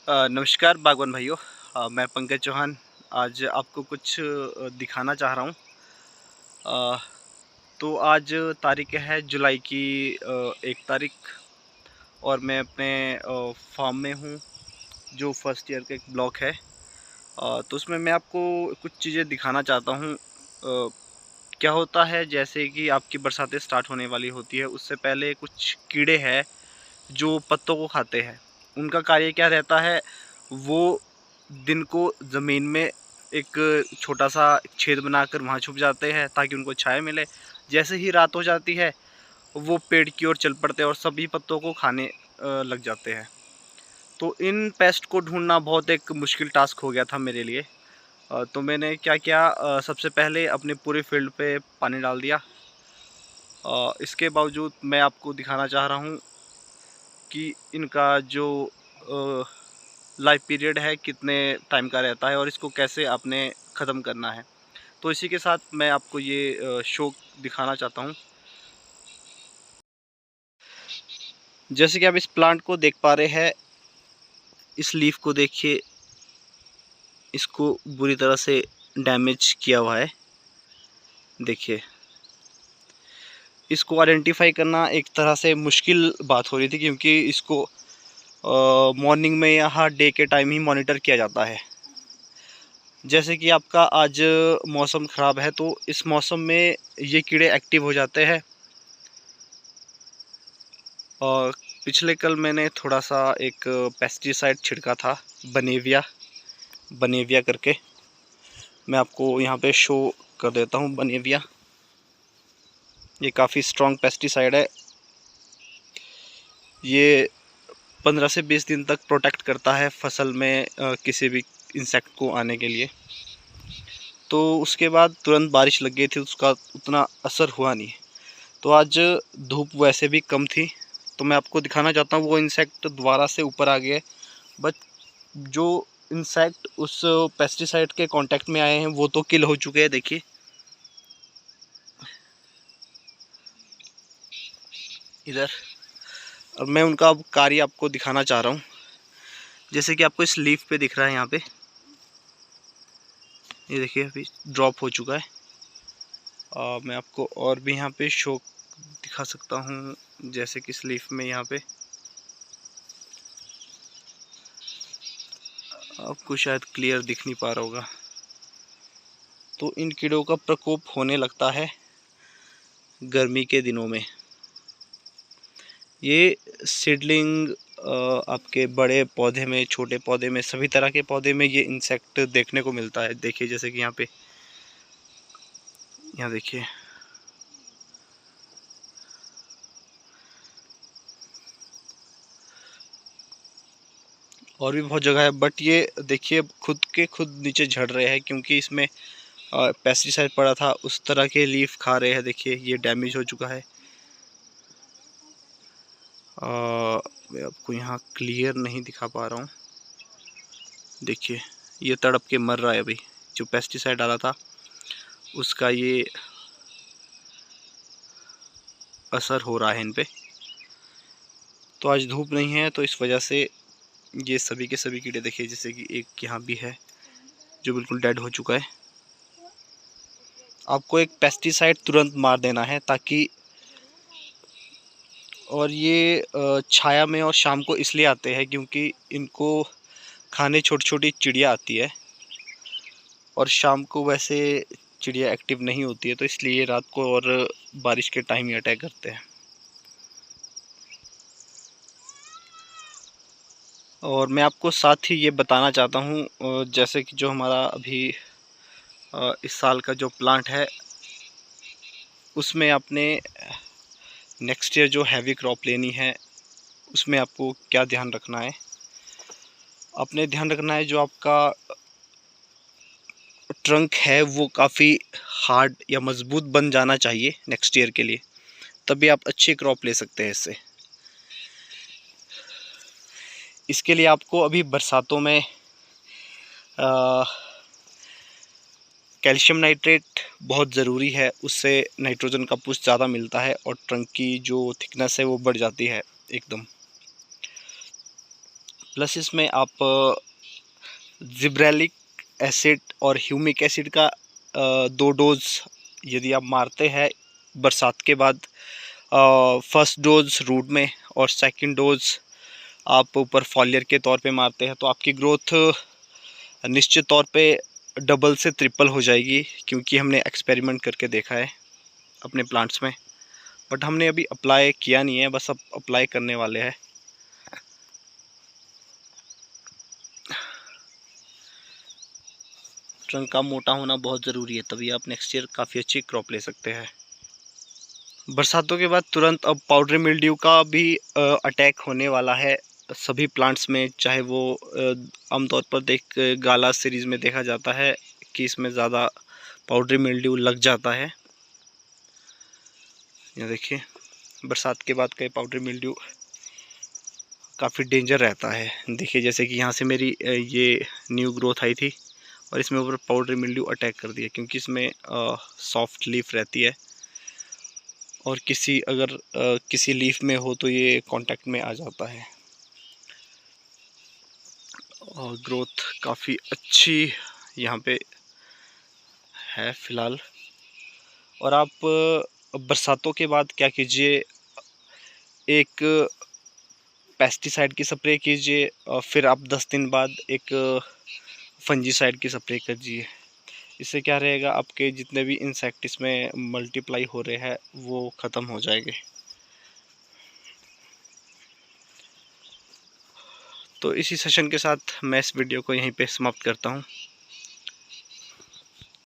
नमस्कार बागवान भाइयों। मैं पंकज चौहान आज आपको कुछ दिखाना चाह रहा हूँ। अ, तो आज तारीख है जुलाई की 1 तारीख और मैं अपने फार्म में हूँ जो फर्स्ट ईयर का एक ब्लॉक है। तो उसमें मैं आपको कुछ चीज़ें दिखाना चाहता हूँ। क्या होता है जैसे कि आपकी बरसातें स्टार्ट होने वाली होती है, उससे पहले कुछ कीड़े हैं जो पत्तों को खाते हैं। उनका कार्य क्या रहता है, वो दिन को ज़मीन में एक छोटा सा छेद बनाकर वहाँ छुप जाते हैं ताकि उनको छाया मिले। जैसे ही रात हो जाती है वो पेड़ की ओर चल पड़ते हैं और सभी पत्तों को खाने लग जाते हैं। तो इन पेस्ट को ढूंढना बहुत एक मुश्किल टास्क हो गया था मेरे लिए। तो मैंने क्या किया, सबसे पहले अपने पूरे फील्ड पे पानी डाल दिया। इसके बावजूद मैं आपको दिखाना चाह रहा हूँ कि इनका जो लाइफ पीरियड है कितने टाइम का रहता है और इसको कैसे आपने ख़त्म करना है। तो इसी के साथ मैं आपको ये शो दिखाना चाहता हूँ। जैसे कि आप इस प्लांट को देख पा रहे हैं, इस लीफ को देखिए, इसको बुरी तरह से डैमेज किया हुआ है। देखिए, इसको आइडेंटिफाई करना एक तरह से मुश्किल बात हो रही थी क्योंकि इसको मॉर्निंग में या डे के टाइम ही मॉनिटर किया जाता है। जैसे कि आपका आज मौसम ख़राब है तो इस मौसम में ये कीड़े एक्टिव हो जाते हैं। और पिछले कल मैंने थोड़ा सा एक पेस्टिसाइड छिड़का था, बनेविया बनेविया करके। मैं आपको यहाँ पे शो कर देता हूँ। बनेविया ये काफ़ी स्ट्रॉन्ग पेस्टिसाइड है। ये 15 से 20 दिन तक प्रोटेक्ट करता है फसल में किसी भी इंसेक्ट को आने के लिए। तो उसके बाद तुरंत बारिश लग गई थी, उसका उतना असर हुआ नहीं। तो आज धूप वैसे भी कम थी, तो मैं आपको दिखाना चाहता हूँ वो इंसेक्ट दोबारा से ऊपर आ गया है। बट जो इंसेक्ट उस पेस्टिसाइड के कांटेक्ट में आए हैं वो तो किल हो चुके हैं। देखिए, इधर। और मैं उनका अब कार्य आपको दिखाना चाह रहा हूँ। जैसे कि आपको इस लीफ पे दिख रहा है, यहाँ पे ये देखिए अभी ड्रॉप हो चुका है। मैं आपको और भी यहाँ पे शो दिखा सकता हूँ। जैसे कि इस लीफ में यहाँ पे आपको शायद क्लियर दिख नहीं पा रहा होगा। तो इन कीड़ों का प्रकोप होने लगता है गर्मी के दिनों में। ये सीडलिंग आपके बड़े पौधे में, छोटे पौधे में, सभी तरह के पौधे में ये इंसेक्ट देखने को मिलता है। देखिए, जैसे कि यहाँ पे, यहाँ देखिए, और भी बहुत जगह है। बट ये देखिए खुद के खुद नीचे झड़ रहे हैं क्योंकि इसमें पेस्टिसाइड पड़ा था। उस तरह के लीफ खा रहे हैं। देखिए, ये डैमेज हो चुका है। मैं आपको यहाँ क्लियर नहीं दिखा पा रहा हूँ। देखिए, ये तड़प के मर रहा है अभी। जो पेस्टिसाइड डाला था उसका ये असर हो रहा है इन पे। तो आज धूप नहीं है तो इस वजह से ये सभी के सभी कीड़े देखिए, जैसे कि एक यहाँ भी है जो बिल्कुल डेड हो चुका है। आपको एक पेस्टिसाइड तुरंत मार देना है ताकि, और ये छाया में और शाम को इसलिए आते हैं क्योंकि इनको खाने छोटी छोटी चिड़िया आती है और शाम को वैसे चिड़िया एक्टिव नहीं होती है, तो इसलिए ये रात को और बारिश के टाइम ही अटैक करते हैं। और मैं आपको साथ ही ये बताना चाहता हूँ, जैसे कि जो हमारा अभी इस साल का जो प्लांट है उसमें आपने नेक्स्ट ईयर जो हैवी क्रॉप लेनी है उसमें आपको क्या ध्यान रखना है। आपने ध्यान रखना है जो आपका ट्रंक है वो काफ़ी हार्ड या मज़बूत बन जाना चाहिए नेक्स्ट ईयर के लिए, तभी आप अच्छी क्रॉप ले सकते हैं इससे। इसके लिए आपको अभी बरसातों में कैल्शियम नाइट्रेट बहुत ज़रूरी है। उससे नाइट्रोजन का पुश ज़्यादा मिलता है और ट्रंक की जो थिकनेस है वो बढ़ जाती है एकदम। प्लस इसमें आप जिब्रेलिक एसिड और ह्यूमिक एसिड का 2 डोज यदि आप मारते हैं बरसात के बाद, फर्स्ट डोज रूट में और सेकंड डोज आप ऊपर फॉलियर के तौर पे मारते हैं, तो आपकी ग्रोथ निश्चित तौर पे डबल से ट्रिपल हो जाएगी, क्योंकि हमने एक्सपेरिमेंट करके देखा है अपने प्लांट्स में। बट हमने अभी अप्लाई किया नहीं है, बस अब अप्लाई करने वाले हैं। ट्रंक का मोटा होना बहुत ज़रूरी है, तभी आप नेक्स्ट ईयर काफ़ी अच्छी क्रॉप ले सकते हैं। बरसातों के बाद तुरंत अब पाउडरी मिल्ड्यू का भी अटैक होने वाला है सभी प्लांट्स में, चाहे वो आमतौर पर गाला सीरीज़ में देखा जाता है कि इसमें ज़्यादा पाउडरी मिल्ड्यू लग जाता है। ये देखिए, बरसात के बाद का पाउडरी मिल्ड्यू काफ़ी डेंजर रहता है। देखिए, जैसे कि यहाँ से मेरी ये न्यू ग्रोथ आई थी और इसमें ऊपर पाउडरी मिल्ड्यू अटैक कर दिया, क्योंकि इसमें सॉफ्ट लीफ रहती है और अगर किसी लीफ में हो तो ये कांटेक्ट में आ जाता है। और ग्रोथ काफ़ी अच्छी यहाँ पे है फ़िलहाल। और आप बरसातों के बाद क्या कीजिए, एक पेस्टिसाइड की स्प्रे कीजिए और फिर आप 10 दिन बाद एक फंजीसाइड की स्प्रे कीजिए। इससे क्या रहेगा, आपके जितने भी इंसेक्ट इसमें मल्टीप्लाई हो रहे हैं वो ख़त्म हो जाएंगे। तो इसी सेशन के साथ मैं इस वीडियो को यहीं पे समाप्त करता हूँ।